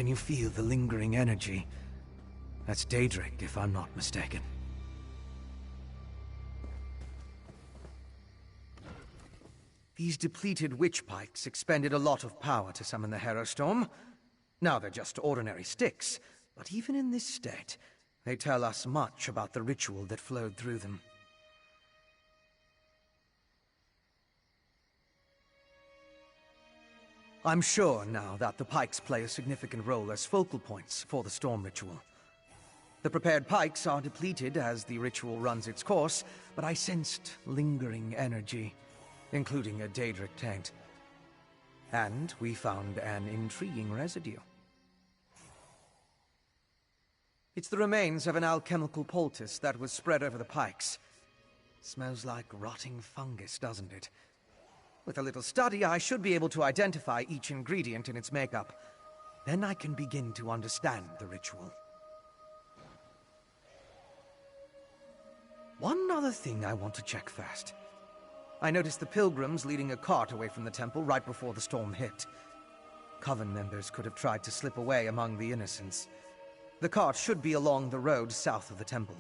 Can you feel the lingering energy? That's Daedric, if I'm not mistaken. These depleted witch pikes expended a lot of power to summon the Hero Storm. Now they're just ordinary sticks, but even in this state, they tell us much about the ritual that flowed through them. I'm sure now that the pikes play a significant role as focal points for the storm ritual. The prepared pikes are depleted as the ritual runs its course, but I sensed lingering energy, including a Daedric taint. And we found an intriguing residue. It's the remains of an alchemical poultice that was spread over the pikes. Smells like rotting fungus, doesn't it? With a little study, I should be able to identify each ingredient in its makeup. Then I can begin to understand the ritual. One other thing I want to check first. I noticed the pilgrims leading a cart away from the temple right before the storm hit. Coven members could have tried to slip away among the innocents. The cart should be along the road south of the temple.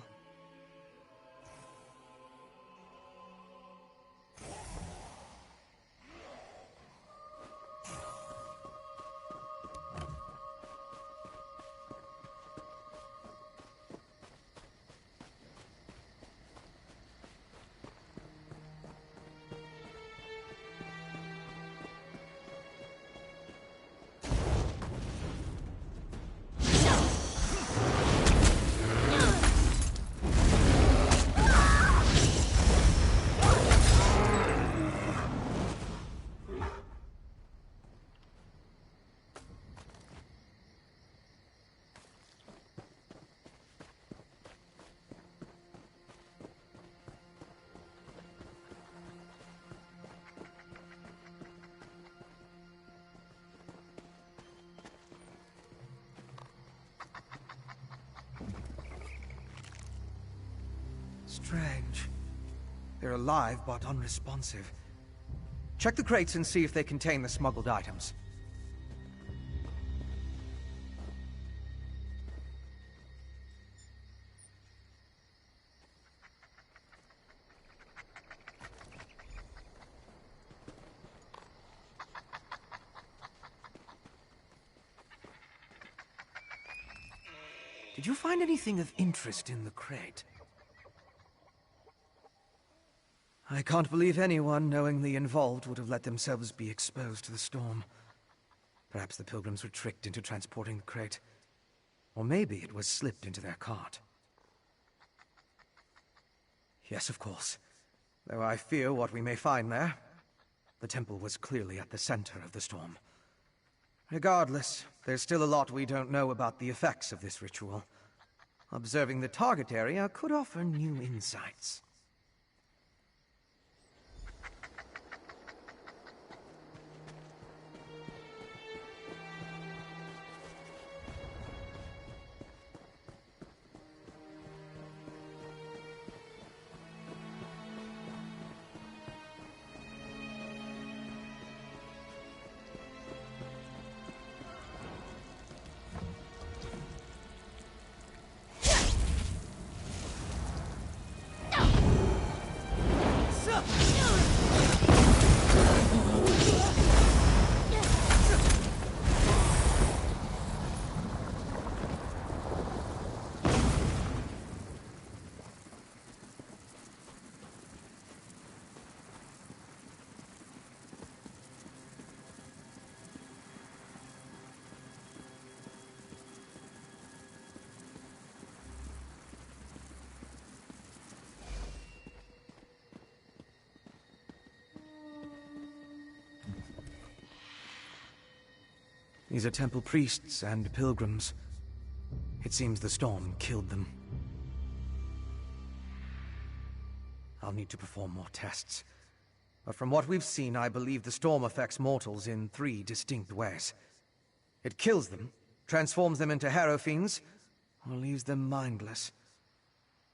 Strange. They're alive, but unresponsive. Check the crates and see if they contain the smuggled items. Did you find anything of interest in the crate? I can't believe anyone knowingly involved would have let themselves be exposed to the storm. Perhaps the pilgrims were tricked into transporting the crate. Or maybe it was slipped into their cart. Yes, of course. Though I fear what we may find there. The temple was clearly at the center of the storm. Regardless, there's still a lot we don't know about the effects of this ritual. Observing the target area could offer new insights. These are temple priests and pilgrims. It seems the storm killed them. I'll need to perform more tests. But from what we've seen, I believe the storm affects mortals in 3 distinct ways. It kills them, transforms them into harrow fiends, or leaves them mindless.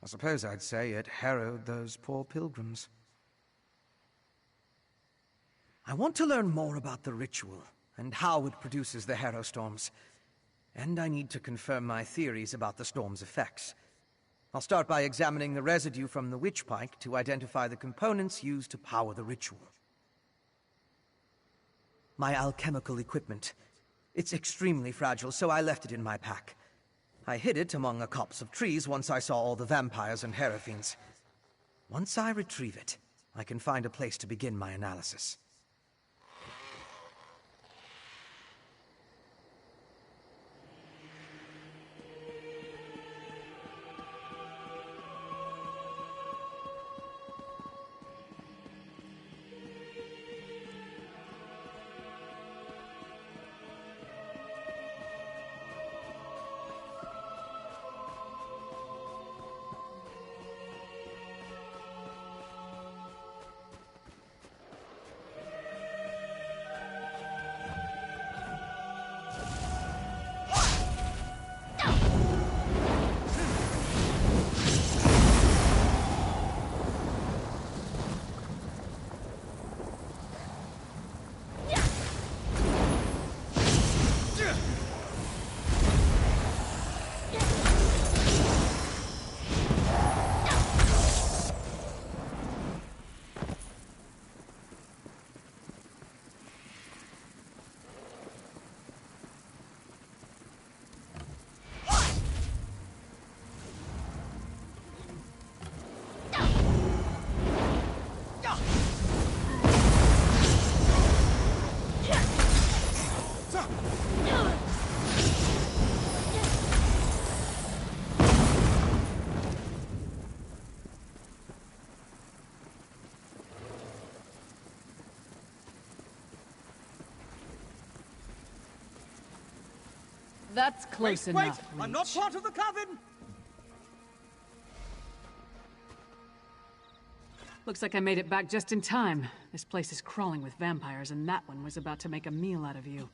I suppose I'd say it harrowed those poor pilgrims. I want to learn more about the ritual, and how it produces the harrow storms. And I need to confirm my theories about the storm's effects. I'll start by examining the residue from the witch pike to identify the components used to power the ritual. My alchemical equipment. It's extremely fragile, so I left it in my pack. I hid it among a copse of trees once I saw all the vampires and harrow fiends. Once I retrieve it, I can find a place to begin my analysis. That's close enough. Wait! I'm not part of the coven! Looks like I made it back just in time. This place is crawling with vampires, and that one was about to make a meal out of you.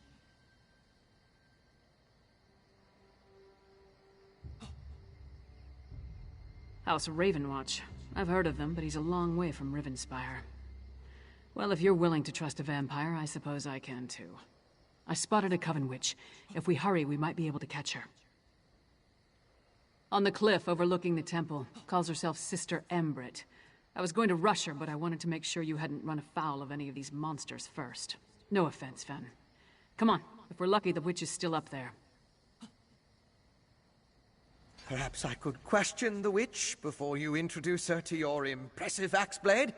House Ravenwatch. I've heard of them, but he's a long way from Rivenspire. Well, if you're willing to trust a vampire, I suppose I can too. I spotted a Coven Witch. If we hurry, we might be able to catch her. On the cliff overlooking the temple. Calls herself Sister Embrit. I was going to rush her, but I wanted to make sure you hadn't run afoul of any of these monsters first. No offense, Fen. Come on. If we're lucky, the witch is still up there. Perhaps I could question the witch before you introduce her to your impressive axe blade?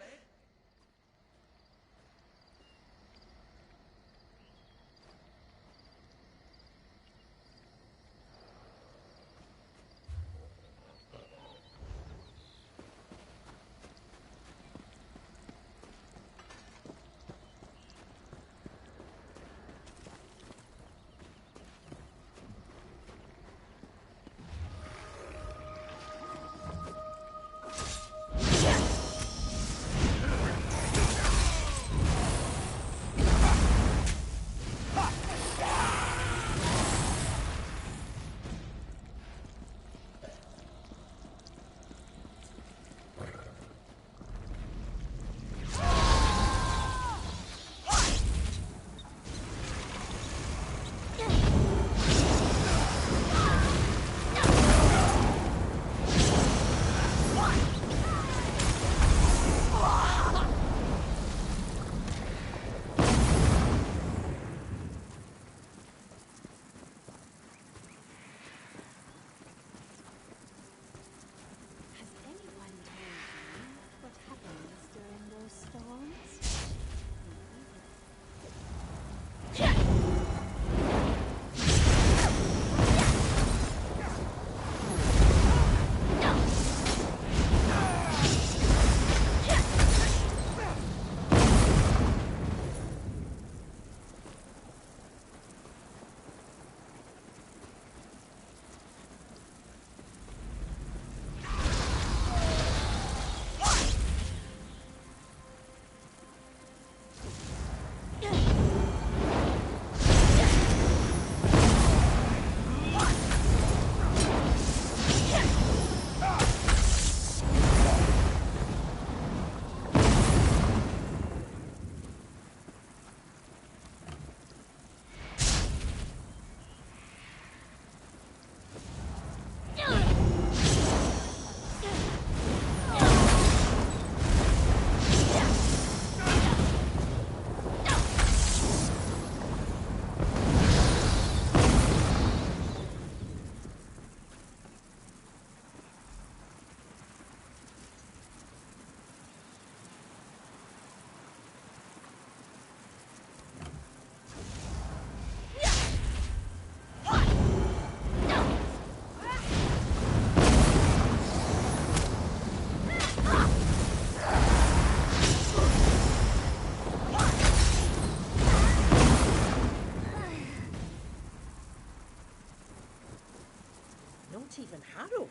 Even Harold.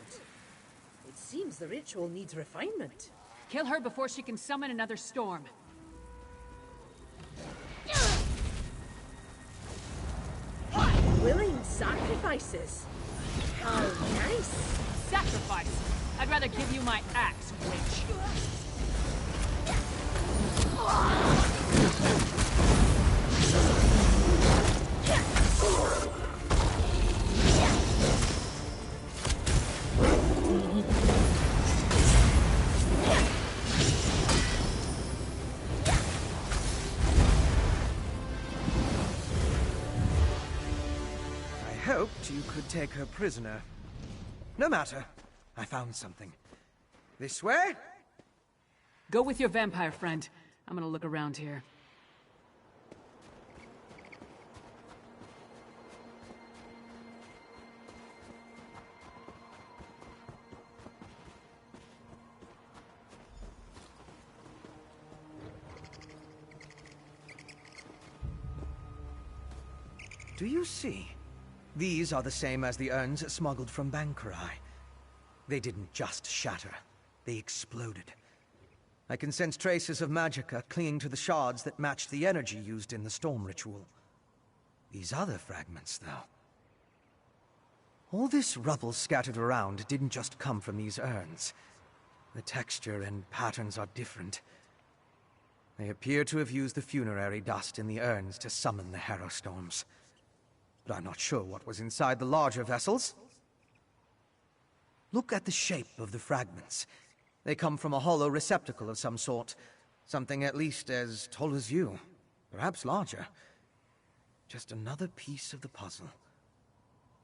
It seems the ritual needs refinement. Kill her before she can summon another storm. Willing sacrifices. How nice. Sacrifice? I'd rather give you my axe, witch. Hoped you could take her prisoner. No matter. I found something. This way? Go with your vampire friend. I'm gonna look around here. Do you see? These are the same as the urns smuggled from Bankarai. They didn't just shatter, they exploded. I can sense traces of magicka clinging to the shards that match the energy used in the storm ritual. These other fragments, though. All this rubble scattered around didn't just come from these urns. The texture and patterns are different. They appear to have used the funerary dust in the urns to summon the Harrow Storms. But I'm not sure what was inside the larger vessels. Look at the shape of the fragments. They come from a hollow receptacle of some sort. Something at least as tall as you. Perhaps larger. Just another piece of the puzzle.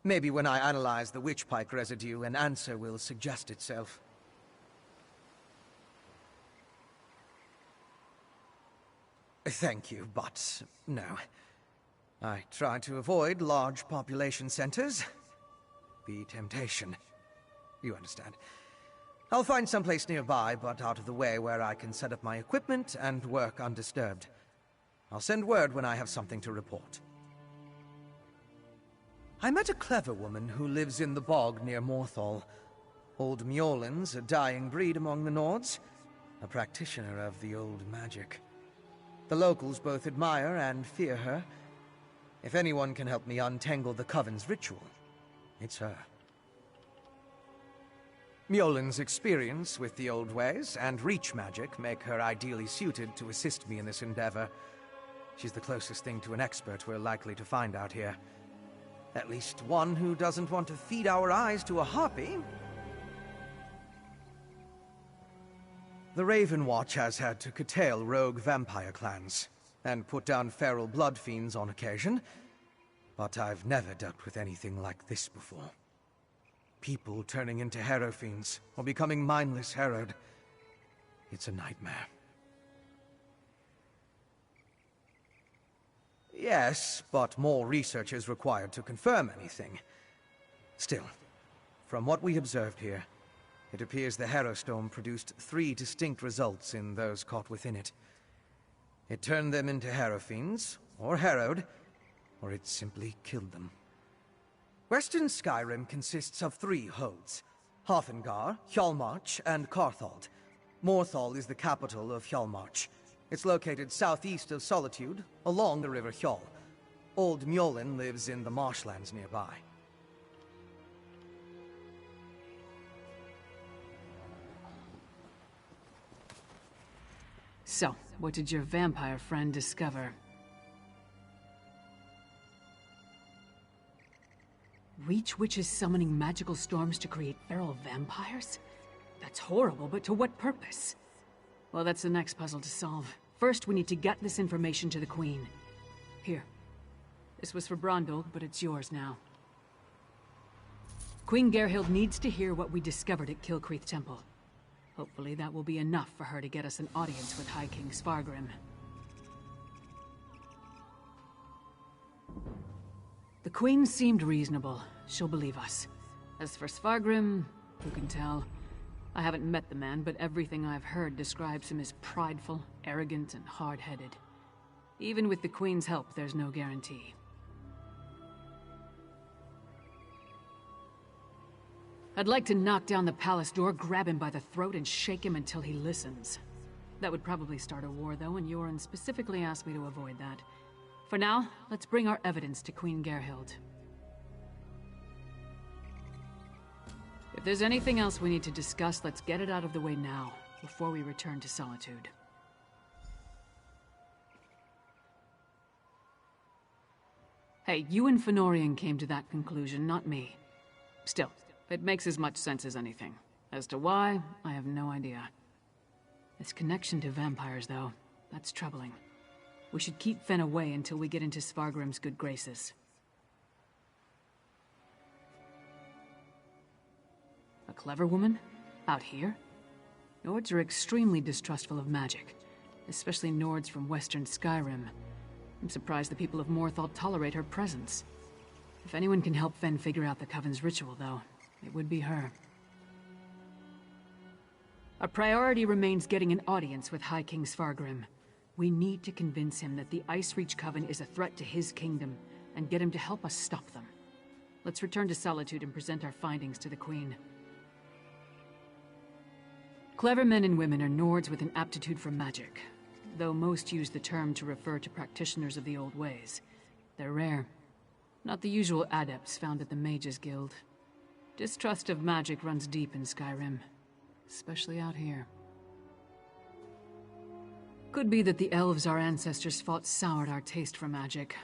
Maybe when I analyze the witch pike residue, an answer will suggest itself. Thank you, but no. I try to avoid large population centers. The temptation. You understand. I'll find someplace nearby, but out of the way where I can set up my equipment and work undisturbed. I'll send word when I have something to report. I met a clever woman who lives in the bog near Morthal. Old Mjolnir's a dying breed among the Nords, a practitioner of the old magic. The locals both admire and fear her. If anyone can help me untangle the Coven's ritual, it's her. Mjolnir's experience with the old ways and reach magic make her ideally suited to assist me in this endeavor. She's the closest thing to an expert we're likely to find out here. At least one who doesn't want to feed our eyes to a harpy. The Raven Watch has had to curtail rogue vampire clans, and put down feral blood fiends on occasion, but I've never dealt with anything like this before. People turning into Harrow fiends, or becoming mindless harrowed. It's a nightmare. Yes, but more research is required to confirm anything. Still, from what we observed here, it appears the Harrow Storm produced 3 distinct results in those caught within it. It turned them into Harrow fiends, or harrowed, or it simply killed them. Western Skyrim consists of 3 holds: Haafingar, Hjalmarch, and Carthald. Morthal is the capital of Hjalmarch. It's located southeast of Solitude, along the River Hjal. Old Mjolnir lives in the marshlands nearby. So, what did your vampire friend discover? Reach witches summoning magical storms to create feral vampires? That's horrible, but to what purpose? Well, that's the next puzzle to solve. First, we need to get this information to the Queen. Here. This was for Brondolg, but it's yours now. Queen Gerhild needs to hear what we discovered at Kilcreath Temple. Hopefully that will be enough for her to get us an audience with High King Svargrim. The Queen seemed reasonable. She'll believe us. As for Svargrim, who can tell? I haven't met the man, but everything I've heard describes him as prideful, arrogant, and hard-headed. Even with the Queen's help, there's no guarantee. I'd like to knock down the palace door, grab him by the throat, and shake him until he listens. That would probably start a war, though, and Yoren specifically asked me to avoid that. For now, let's bring our evidence to Queen Gerhild. If there's anything else we need to discuss, let's get it out of the way now, before we return to Solitude. Hey, you and Fëanorian came to that conclusion, not me. Still, it makes as much sense as anything. As to why, I have no idea. This connection to vampires, though, that's troubling. We should keep Fen away until we get into Svargrim's good graces. A clever woman? Out here? Nords are extremely distrustful of magic, especially Nords from Western Skyrim. I'm surprised the people of Morthal tolerate her presence. If anyone can help Fen figure out the Coven's ritual, though, it would be her. Our priority remains getting an audience with High King Svargrim. We need to convince him that the Icereach Coven is a threat to his kingdom, and get him to help us stop them. Let's return to Solitude and present our findings to the Queen. Clever men and women are Nords with an aptitude for magic, though most use the term to refer to practitioners of the old ways. They're rare. Not the usual adepts found at the Mages Guild. Distrust of magic runs deep in Skyrim, especially out here. Could be that the elves our ancestors fought soured our taste for magic.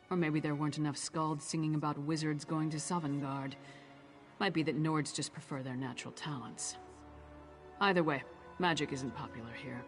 Or maybe there weren't enough skalds singing about wizards going to Sovngarde. Might be that Nords just prefer their natural talents. Either way, magic isn't popular here.